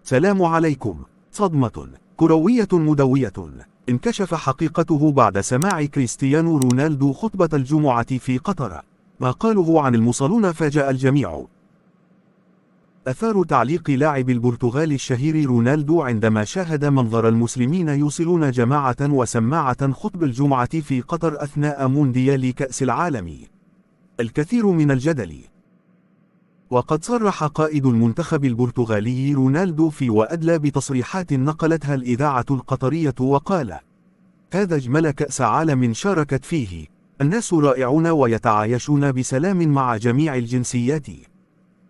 سلام عليكم. صدمة كروية مدوية انكشف حقيقته بعد سماع كريستيانو رونالدو خطبة الجمعة في قطر. ما قاله عن المصلون فاجأ الجميع. أثار تعليق لاعب البرتغال الشهير رونالدو عندما شاهد منظر المسلمين يوصلون جماعة وسماعة خطب الجمعة في قطر أثناء مونديال كأس العالم. الكثير من الجدل. وقد صرح قائد المنتخب البرتغالي رونالدو في وأدلى بتصريحات نقلتها الإذاعة القطرية وقال: هذا أجمل كأس عالم شاركت فيه، الناس رائعون ويتعايشون بسلام مع جميع الجنسيات.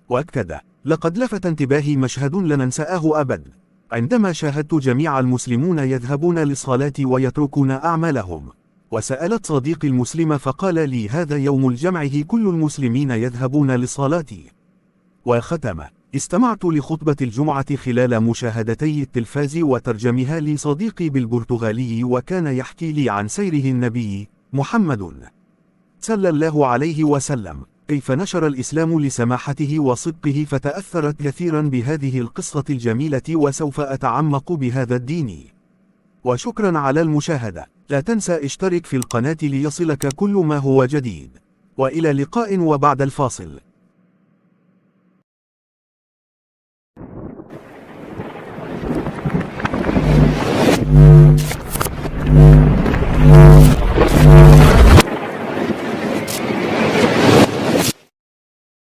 وأكد: لقد لفت انتباهي مشهد لن ننساه أبد، عندما شاهدت جميع المسلمون يذهبون للصلاة ويتركون أعمالهم. وسألت صديقي المسلم فقال لي: هذا يوم الجمع، كل المسلمين يذهبون للصلاة. وختم: استمعت لخطبة الجمعة خلال مشاهدتي التلفاز وترجمها لي صديقي بالبرتغالي، وكان يحكي لي عن سيره النبي محمد صلى الله عليه وسلم، كيف نشر الإسلام لسماحته وصدقه، فتأثرت كثيرا بهذه القصة الجميلة، وسوف أتعمق بهذا الدين. وشكرا على المشاهدة. لا تنسى اشترك في القناة ليصلك كل ما هو جديد. وإلى لقاء وبعد الفاصل.